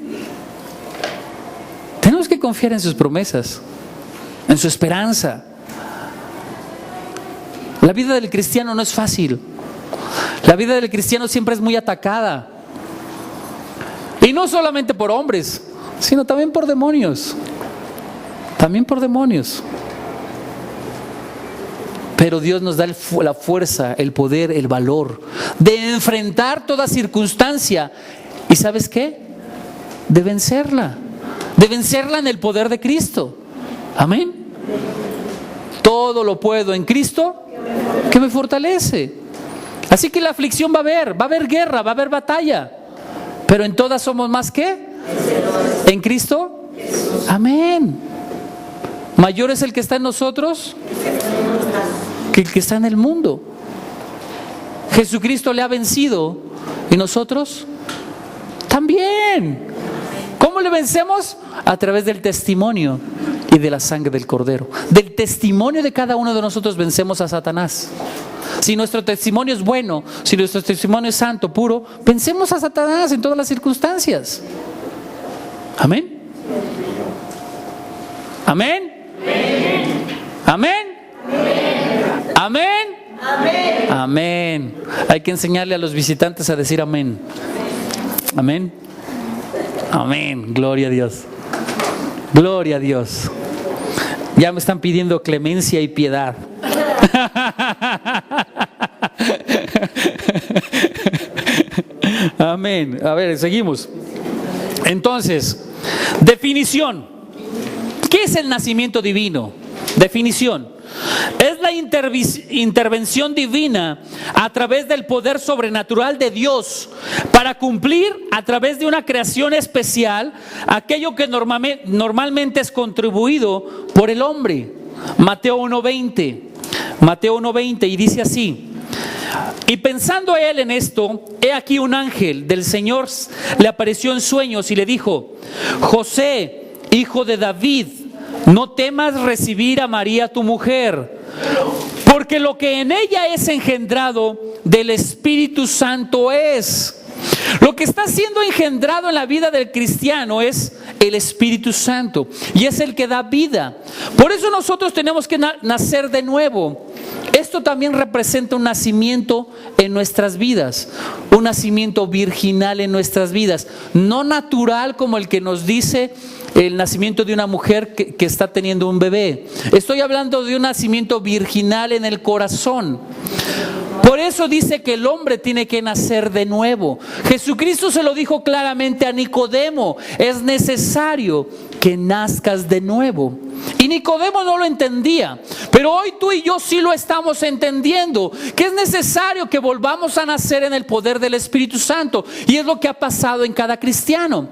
Tenemos que confiar en sus promesas, en su esperanza. La vida del cristiano no es fácil. La vida del cristiano siempre es muy atacada. Y no solamente por hombres, sino también por demonios. También por demonios. Pero Dios nos da la fuerza, el poder, el valor de enfrentar toda circunstancia. ¿Y sabes qué? De vencerla. De vencerla en el poder de Cristo. Amén. Todo lo puedo en Cristo que me fortalece. Así que la aflicción va a haber guerra, va a haber batalla. Pero en todas somos más que en Cristo. Amén. Mayor es el que está en nosotros que el que está en el mundo. Jesucristo le ha vencido y nosotros también. ¿Cómo le vencemos? A través del testimonio y de la sangre del Cordero. Del testimonio de cada uno de nosotros vencemos a Satanás. Si nuestro testimonio es bueno, si nuestro testimonio es santo, puro, vencemos a Satanás en todas las circunstancias. Amén. Amén. Amén. Amén. Amén. Amén. Hay que enseñarle a los visitantes a decir amén. Amén. Amén. Gloria a Dios. Gloria a Dios. Ya me están pidiendo clemencia y piedad. Amén. A ver, seguimos. Entonces, definición. ¿Qué es el nacimiento divino? Definición. Es la intervención divina a través del poder sobrenatural de Dios para cumplir a través de una creación especial aquello que normalmente es contribuido por el hombre. Mateo 1:20. Mateo 1:20, y dice así: y pensando él en esto, he aquí un ángel del Señor le apareció en sueños y le dijo: José, hijo de David, no temas recibir a María tu mujer, porque lo que en ella es engendrado del Espíritu Santo es. Lo que está siendo engendrado en la vida del cristiano es el Espíritu Santo, y es el que da vida. Por eso nosotros tenemos que nacer de nuevo. Esto también representa un nacimiento en nuestras vidas, un nacimiento virginal en nuestras vidas, no natural como el que nos dice el nacimiento de una mujer que está teniendo un bebé. Estoy hablando de un nacimiento virginal en el corazón. Por eso dice que el hombre tiene que nacer de nuevo. Jesucristo se lo dijo claramente a Nicodemo: es necesario que nazcas de nuevo. Y Nicodemo no lo entendía, pero hoy tú y yo sí lo estamos entendiendo, que es necesario que volvamos a nacer en el poder del Espíritu Santo, y es lo que ha pasado en cada cristiano.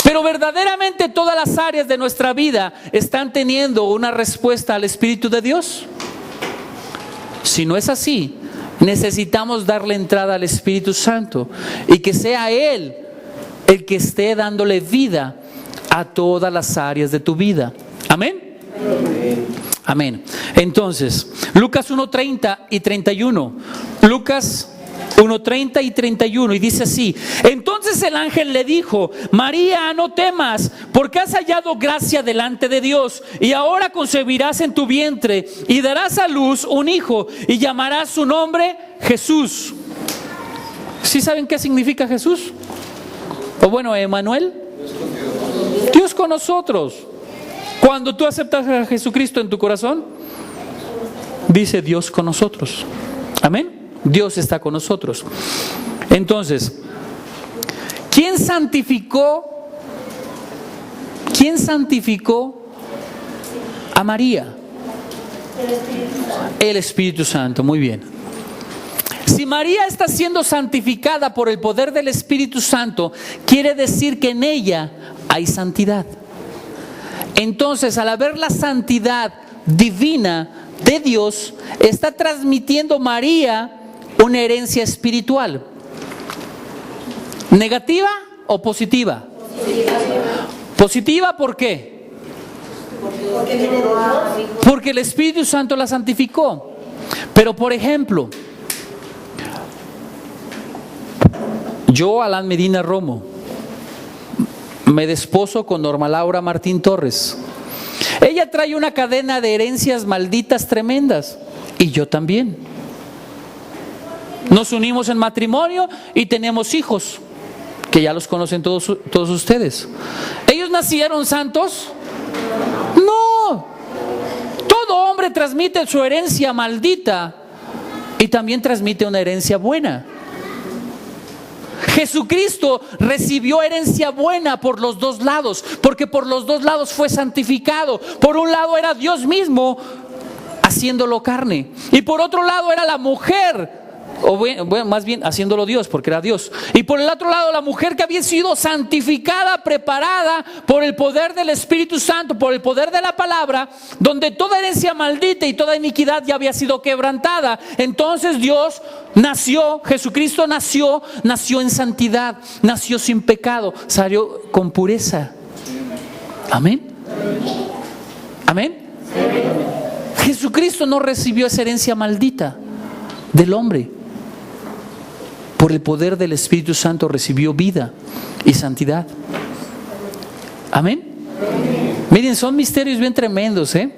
Pero verdaderamente todas las áreas de nuestra vida están teniendo una respuesta al Espíritu de Dios. Si no es así, necesitamos darle entrada al Espíritu Santo y que sea Él el que esté dándole vida a todas las áreas de tu vida. Amén. Amén. Entonces, Lucas 1:30 y 31. Lucas 1:30 y 31, y dice así: entonces el ángel le dijo: María, no temas, porque has hallado gracia delante de Dios, y ahora concebirás en tu vientre y darás a luz un hijo, y llamarás su nombre Jesús. ¿Sí saben qué significa Jesús? O bueno, Emmanuel, Dios con nosotros. Cuando tú aceptas a Jesucristo en tu corazón, dice Dios con nosotros. Amén. Dios está con nosotros. Entonces, ¿quién santificó a María? El Espíritu Santo. Muy bien. Si María está siendo santificada por el poder del Espíritu Santo, quiere decir que en ella hay santidad. Entonces, al haber la santidad divina de Dios, está transmitiendo María una herencia espiritual. ¿Negativa o positiva? Positiva, ¿por qué? Porque el Espíritu Santo la santificó. Pero por ejemplo, yo, Alan Medina Romo, me desposo con Norma Laura Martín Torres. Ella trae una cadena de herencias malditas tremendas, y yo también. Nos unimos en matrimonio y tenemos hijos, que ya los conocen todos ustedes. ¿Ellos nacieron santos? No. Todo hombre transmite su herencia maldita y también transmite una herencia buena. Jesucristo recibió herencia buena por los dos lados, porque por los dos lados fue santificado. Por un lado era Dios mismo haciéndolo carne, y por otro lado era la mujer, o bueno, más bien haciéndolo Dios, porque era Dios. Y por el otro lado, la mujer que había sido santificada, preparada por el poder del Espíritu Santo, por el poder de la palabra, donde toda herencia maldita y toda iniquidad ya había sido quebrantada. Entonces Dios nació, Jesucristo nació en santidad, nació sin pecado, salió con pureza. Amén. Amén. Jesucristo no recibió esa herencia maldita del hombre. Por el poder del Espíritu Santo recibió vida y santidad. Amén. Miren, son misterios bien tremendos, ¿eh?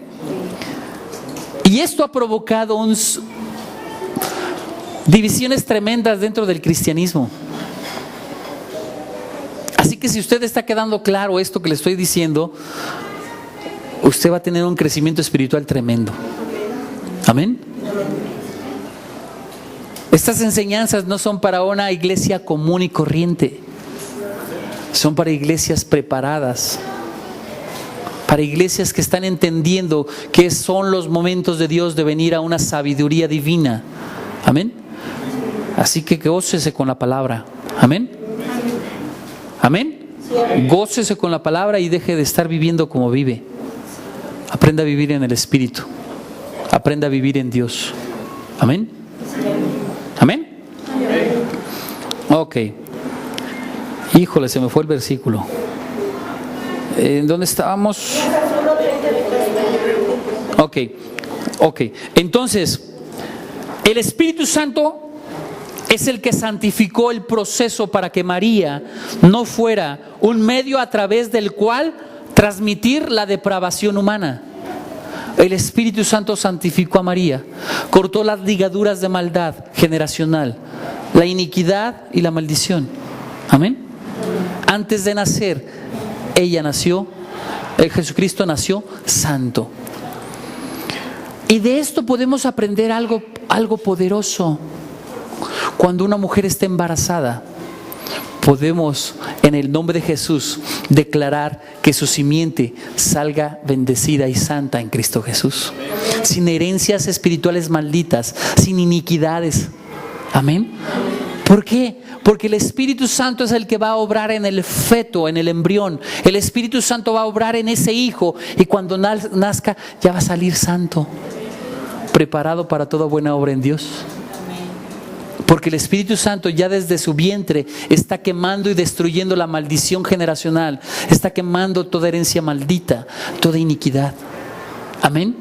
Y esto ha provocado divisiones tremendas dentro del cristianismo. Así que si usted está quedando claro esto que le estoy diciendo, usted va a tener un crecimiento espiritual tremendo. Amén. Estas enseñanzas no son para una iglesia común y corriente, son para iglesias preparadas, para iglesias que están entendiendo que son los momentos de Dios de venir a una sabiduría divina. Amén. Así que gócese con la palabra. Amén. Amén. Gócese con la palabra y deje de estar viviendo como vive. Aprenda a vivir en el Espíritu. Aprenda a vivir en Dios. Amén. Amén. Ok. Híjole, se me fue el versículo. ¿En dónde estábamos? Ok. Entonces, el Espíritu Santo es el que santificó el proceso para que María no fuera un medio a través del cual transmitir la depravación humana. El Espíritu Santo santificó a María, cortó las ligaduras de maldad generacional, la iniquidad y la maldición. Amén. Antes de nacer, Jesucristo nació santo. Y de esto podemos aprender algo poderoso. Cuando una mujer está embarazada, podemos en el nombre de Jesús declarar que su simiente salga bendecida y santa en Cristo Jesús, sin herencias espirituales malditas, sin iniquidades. Amén. ¿Por qué? Porque el Espíritu Santo es el que va a obrar en el feto, en el embrión. El Espíritu Santo va a obrar en ese hijo, y cuando nazca ya va a salir santo, preparado para toda buena obra en Dios. Porque el Espíritu Santo ya desde su vientre está quemando y destruyendo la maldición generacional, está quemando toda herencia maldita, toda iniquidad. Amén.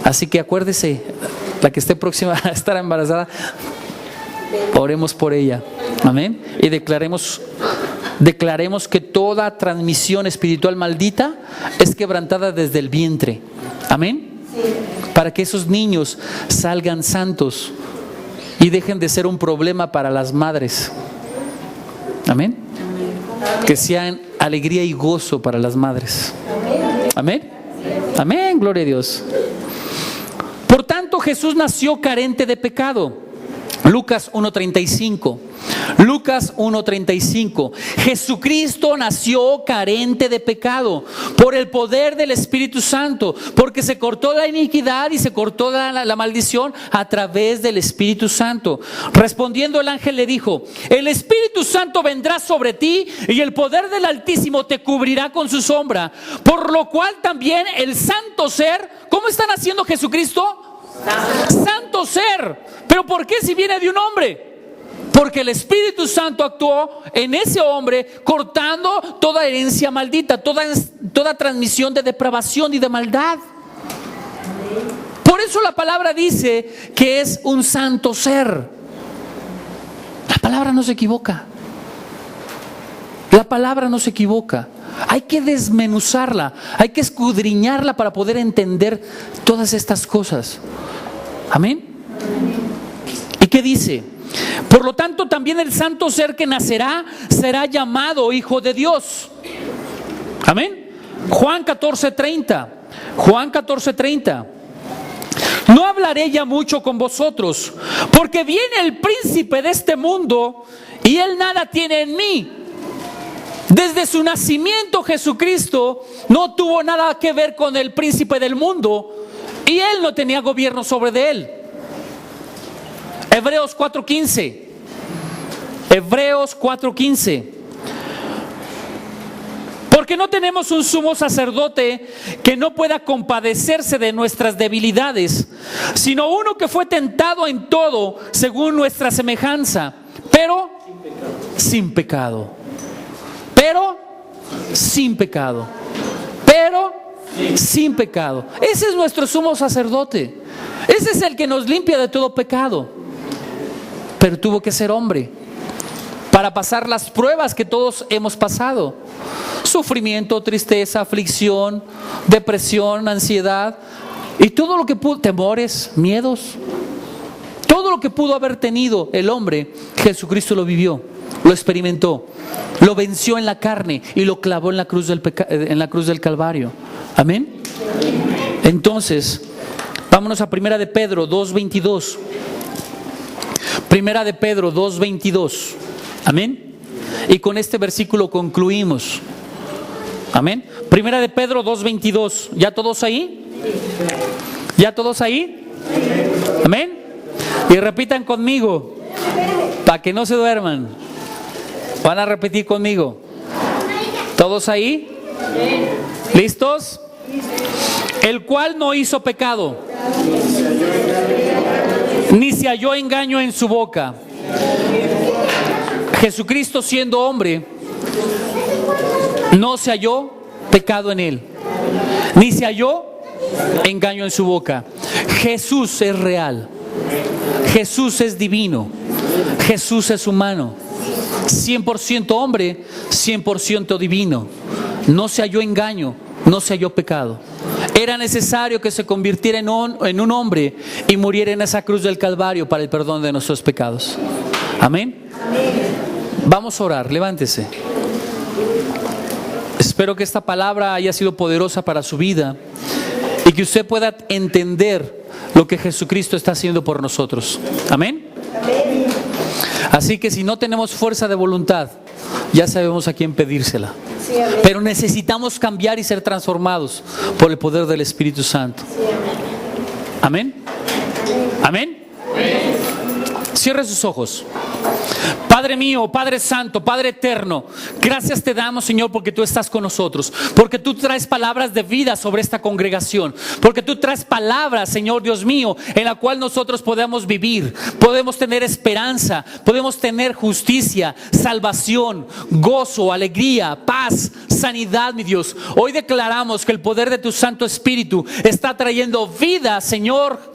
Así que acuérdese, la que esté próxima a estar embarazada, oremos por ella. Amén. Y declaremos que toda transmisión espiritual maldita es quebrantada desde el vientre. Amén. Para que esos niños salgan santos y dejen de ser un problema para las madres. Amén. Que sean alegría y gozo para las madres. Amén. Amén. Gloria a Dios. Por tanto, Jesús nació carente de pecado. Lucas 1:35. Lucas 1:35. Jesucristo nació carente de pecado por el poder del Espíritu Santo, porque se cortó la iniquidad y se cortó la maldición a través del Espíritu Santo. Respondiendo el ángel le dijo: el Espíritu Santo vendrá sobre ti y el poder del Altísimo te cubrirá con su sombra, por lo cual también el santo ser, ¿cómo está naciendo Jesucristo? Santo ser. ¿Pero por qué si viene de un hombre? Porque el Espíritu Santo actuó en ese hombre, cortando toda herencia maldita, toda transmisión de depravación y de maldad. Por eso la palabra dice que es un santo ser. La palabra no se equivoca. La palabra no se equivoca. Hay que desmenuzarla, hay que escudriñarla para poder entender todas estas cosas. Amén. ¿Y qué dice? Por lo tanto, también el santo ser que nacerá será llamado Hijo de Dios. Amén. Juan 14:30. Juan 14:30. No hablaré ya mucho con vosotros, porque viene el príncipe de este mundo y él nada tiene en mí. Desde su nacimiento Jesucristo no tuvo nada que ver con el príncipe del mundo y él no tenía gobierno sobre de él. Hebreos 4:15. Hebreos 4:15. Porque no tenemos un sumo sacerdote que no pueda compadecerse de nuestras debilidades, sino uno que fue tentado en todo según nuestra semejanza, pero sin pecado. Pero sin pecado. Pero sin pecado. Ese es nuestro sumo sacerdote. Ese es el que nos limpia de todo pecado. Pero tuvo que ser hombre para pasar las pruebas que todos hemos pasado: sufrimiento, tristeza, aflicción, depresión, ansiedad y todo lo que pudo, temores, miedos. Todo lo que pudo haber tenido el hombre, Jesucristo lo vivió, lo experimentó, lo venció en la carne y lo clavó en la cruz del Calvario. Amén. Entonces, vámonos a Primera de Pedro 2:22. Primera de Pedro 2:22. Amén. Y con este versículo concluimos. Amén. Primera de Pedro 2:22. ¿Ya todos ahí? ¿Ya todos ahí? Amén. Y repitan conmigo para que no se duerman. Van a repetir conmigo. ¿Todos ahí? ¿Listos? El cual no hizo pecado, ni se halló engaño en su boca. Jesucristo, siendo hombre, no se halló pecado en él, ni se halló engaño en su boca. Jesús es real. Jesús es divino. Jesús es humano. 100% hombre, 100% divino. No se halló engaño, no se halló pecado. Era necesario que se convirtiera en un hombre y muriera en esa cruz del Calvario para el perdón de nuestros pecados. Amén. Vamos a orar, levántese. Espero que esta palabra haya sido poderosa para su vida y que usted pueda entender lo que Jesucristo está haciendo por nosotros. Amén. Así que si no tenemos fuerza de voluntad, ya sabemos a quién pedírsela. Sí, amén. Pero necesitamos cambiar y ser transformados por el poder del Espíritu Santo. Sí, amén. ¿Amén? ¿Amén? Cierre sus ojos. Padre mío, Padre Santo, Padre Eterno, gracias te damos, Señor, porque tú estás con nosotros, porque tú traes palabras de vida sobre esta congregación, porque tú traes palabras, Señor Dios mío, en la cual nosotros podemos vivir, podemos tener esperanza, podemos tener justicia, salvación, gozo, alegría, paz, sanidad, mi Dios. Hoy declaramos que el poder de tu Santo Espíritu está trayendo vida, Señor,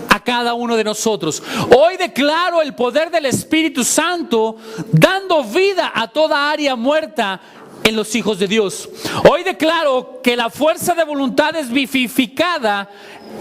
a cada uno de nosotros. Hoy declaro el poder del Espíritu Santo dando vida a toda área muerta en los hijos de Dios. Hoy declaro que la fuerza de voluntad es vivificada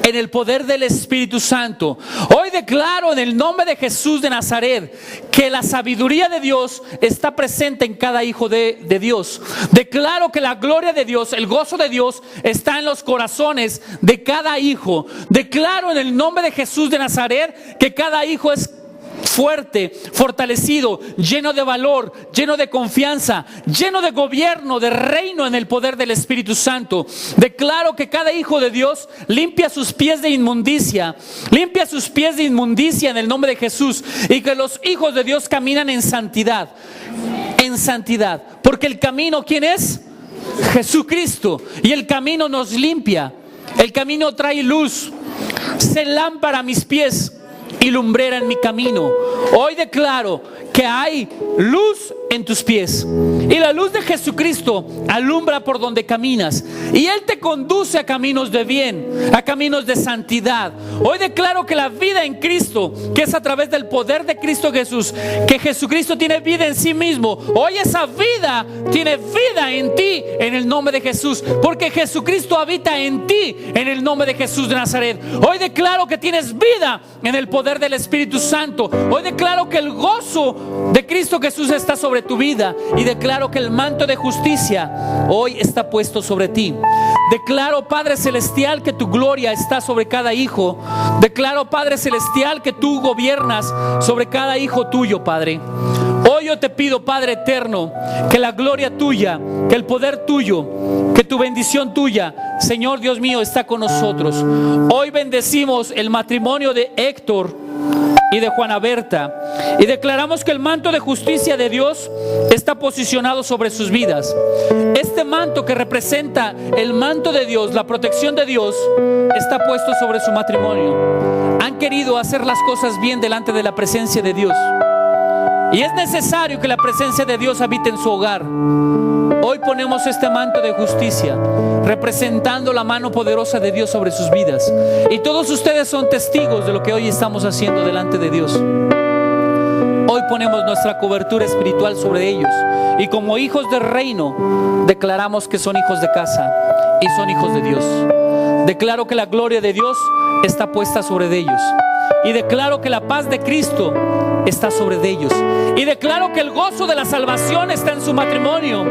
en el poder del Espíritu Santo. Hoy declaro en el nombre de Jesús de Nazaret que la sabiduría de Dios está presente en cada hijo de Dios. Declaro que la gloria de Dios, el gozo de Dios está en los corazones de cada hijo. Declaro en el nombre de Jesús de Nazaret que cada hijo es fuerte, fortalecido, lleno de valor, lleno de confianza, lleno de gobierno, de reino en el poder del Espíritu Santo. Declaro que cada hijo de Dios limpia sus pies de inmundicia, limpia sus pies de inmundicia en el nombre de Jesús, y que los hijos de Dios caminan en santidad, porque el camino, ¿quién es? Jesucristo, y el camino nos limpia, el camino trae luz, se lámpara a mis pies y lumbrera en mi camino. Hoy declaro que hay luz en tus pies, y la luz de Jesucristo alumbra por donde caminas, y Él te conduce a caminos de bien, a caminos de santidad. Hoy declaro que la vida en Cristo, que es a través del poder de Cristo Jesús, que Jesucristo tiene vida en sí mismo, hoy esa vida tiene vida en ti en el nombre de Jesús, porque Jesucristo habita en ti en el nombre de Jesús de Nazaret. Hoy declaro que tienes vida en el poder del Espíritu Santo. Hoy declaro que el gozo de Cristo Jesús está sobre tu vida, y declaro que el manto de justicia hoy está puesto sobre ti. Declaro, Padre Celestial, que tu gloria está sobre cada hijo. Declaro, Padre Celestial, que tú gobiernas sobre cada hijo tuyo, Padre. Hoy yo te pido, Padre Eterno, que la gloria tuya, que el poder tuyo, que tu bendición tuya, Señor Dios mío, está con nosotros. Hoy bendecimos el matrimonio de Héctor y de Juana Berta, y declaramos que el manto de justicia de Dios está posicionado sobre sus vidas. Este manto que representa el manto de Dios, la protección de Dios, está puesto sobre su matrimonio. Han querido hacer las cosas bien delante de la presencia de Dios, y es necesario que la presencia de Dios habite en su hogar. Hoy ponemos este manto de justicia, representando la mano poderosa de Dios sobre sus vidas. Y todos ustedes son testigos de lo que hoy estamos haciendo delante de Dios. Hoy ponemos nuestra cobertura espiritual sobre ellos, y como hijos del reino declaramos que son hijos de casa y son hijos de Dios. Declaro que la gloria de Dios está puesta sobre ellos, y declaro que la paz de Cristo está sobre ellos, y declaro que el gozo de la salvación está en su matrimonio,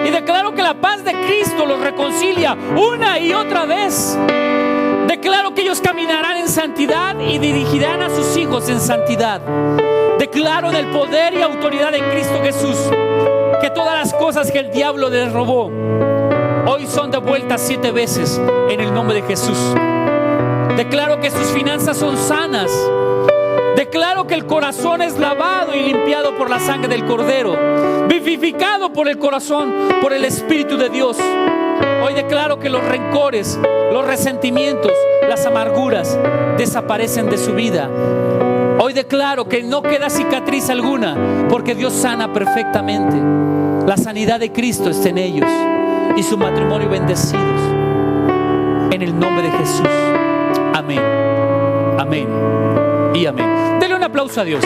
y declaro que la paz de Cristo los reconcilia una y otra vez. Declaro que ellos caminarán en santidad y dirigirán a sus hijos en santidad. Declaro en el poder y autoridad de Cristo Jesús que todas las cosas que el diablo les robó hoy son devueltas 7 veces en el nombre de Jesús. Declaro que sus finanzas son sanas. Declaro que el corazón es lavado y limpiado por la sangre del Cordero, vivificado por el corazón, por el Espíritu de Dios. Hoy declaro que los rencores, los resentimientos, las amarguras desaparecen de su vida. Hoy declaro que no queda cicatriz alguna, porque Dios sana perfectamente. La sanidad de Cristo está en ellos, y su matrimonio bendecidos en el nombre de Jesús. Amén, amén y amén. Denle un aplauso a Dios.